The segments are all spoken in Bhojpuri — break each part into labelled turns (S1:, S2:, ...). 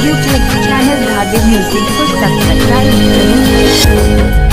S1: YouTube channel Dhage Music को सब्सक्राइब करें।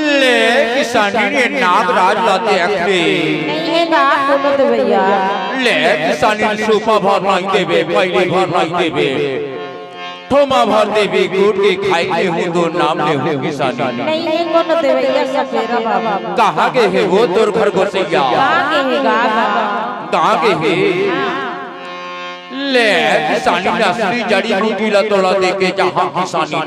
S2: किसानी नागराज लाते अखरे
S3: नहीं है ना बोलो तो भैया
S2: ले किसानी सूपा भर नहीं देवे पहले भर नहीं देवे थोमा भर देवे गुड़ के खाई ले हूँ तो नाम ले हूँ किसानी
S3: नहीं है कौन तो भैया सफेरा बाबा
S2: कहाँ के है वो तोर घर गोसैया कहाँ के है ले किसानी असली जड़ी बूटी ला तोड़ा देके जहाँ किसानी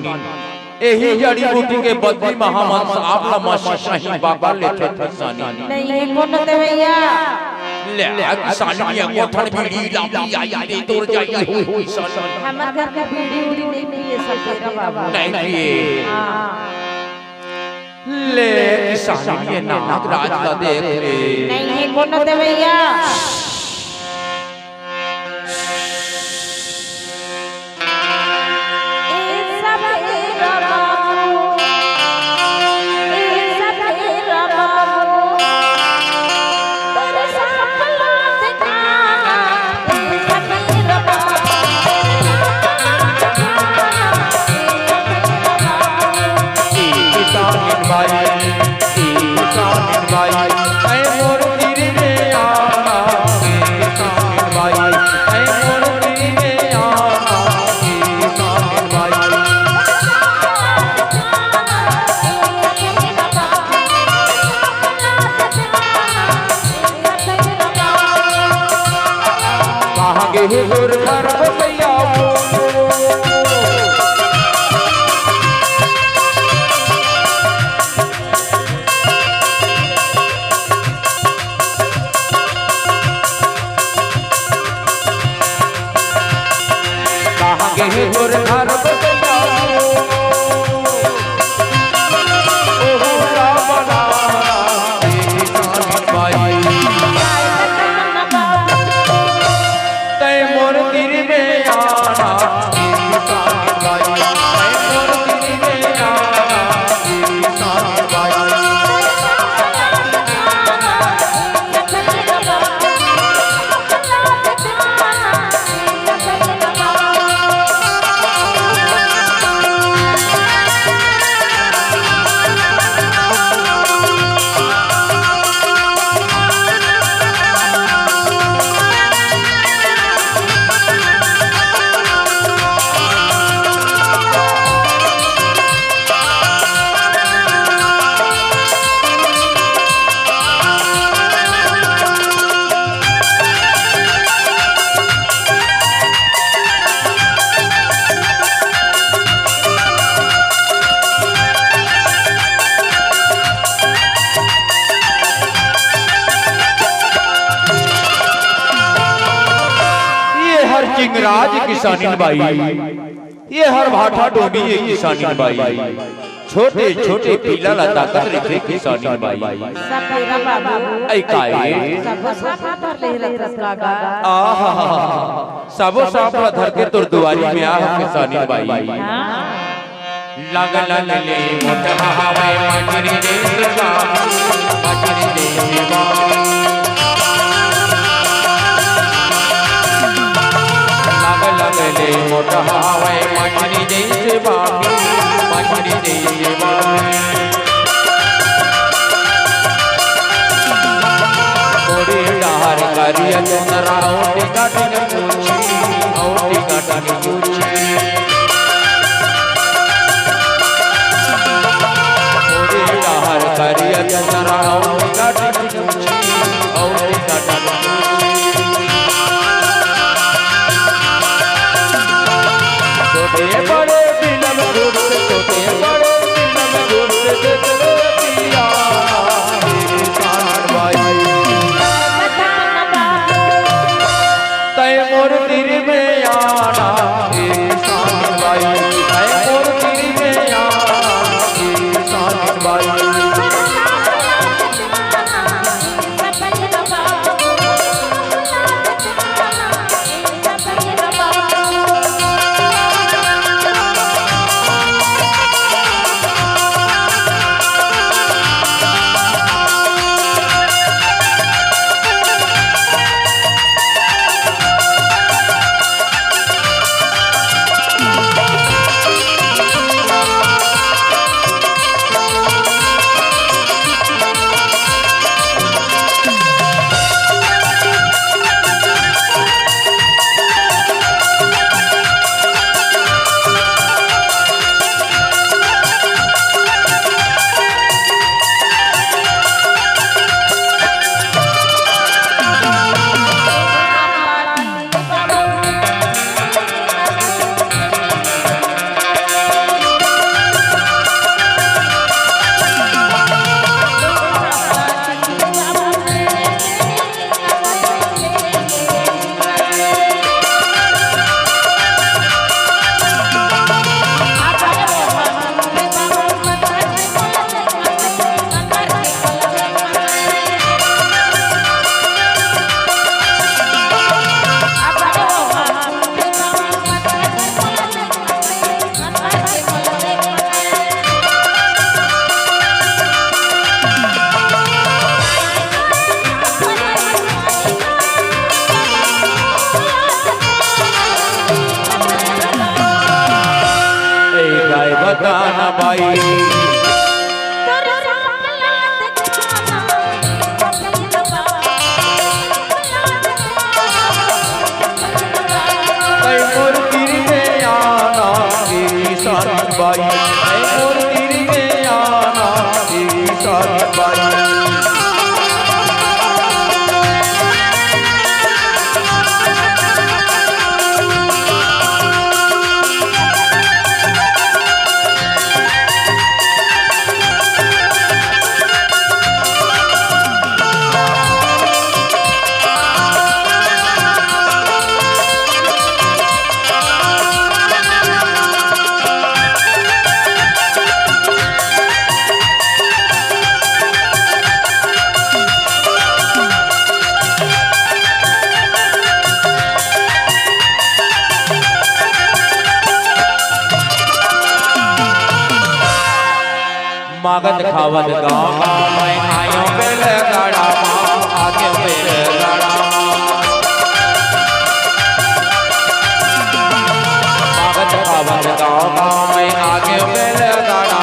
S2: यही जड़ी बूटी के बदली महामंस आपला मशाही बाबा लेते किसानी
S3: नहीं है कौन तो भैया
S2: ले किसानी को थड़ बीड़ी लाती आई दे तोड़ जाई हो किसानी
S3: हमारे घर का बीड़ी उड़ी नहीं है सफेरा बाबा
S2: नहीं ये ले किसानी नागराज का देख रे
S3: नहीं है कौन तो भैया
S2: मोर तीर में राज किसानी बाई, ये हर भाठा डोबी ये किसानी बाई, छोटे छोटे पीला लता कत लिखे किसानी बाई।
S3: सपेरा बाबू
S2: ऐ काए
S3: सब साफा पर ले रतस कागा
S2: आहा सबो साफा धर के तुर दुआरी में आ किसानी बाई। लगल ले मोटा हवाए मजरी दे सरगा मजरी दे सेवा लगल ले मोटा हवाए मजरी दे सेवा मजरी दे सेवा कोड़ी डहर करिया चंद्रा ओटी काटन पूछी हर करिया चंद्रा छोटे बड़े बिलम दूर से छोटे बड़े बिलम दूर से पिया तय मोर दिल में आना किसान भाई तय मोर दिल में आना किसान भाई। बताना भाई मोर गिर में आना किसान भाई मोर गिर में आना किसान भाई। मागत खावत गाँव में आयो बेल गाड़ा आगे बेल गाड़ा मागत खावत गाँव में आगे बेल गाड़ा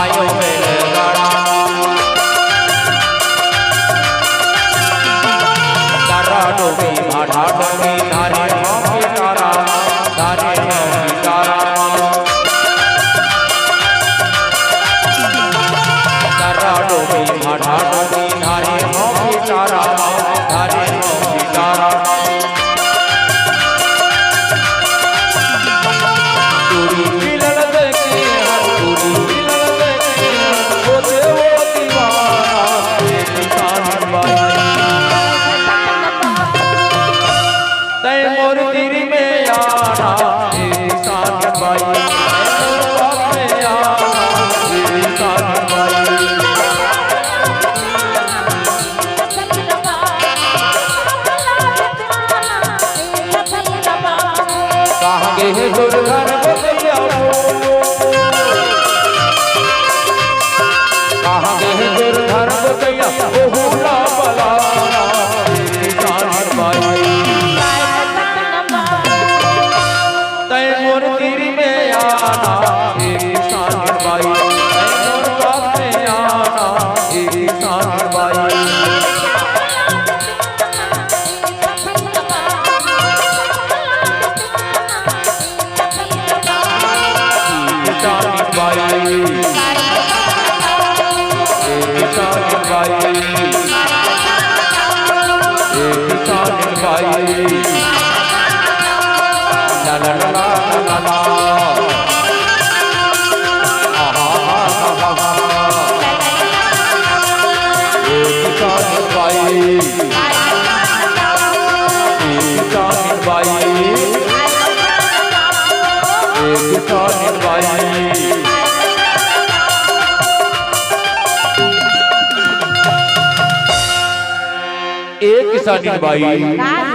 S2: आयो बेल गाड़ा तारा डोबी भाटा डोबी धारे के तारा धारे के तारा डोबी भाटा डोबी धारे के तारा धारे किसान भाई किसान भाई ला ला ला ला ला किसान भाई किसान भाई किसान भाई एक किसान भाई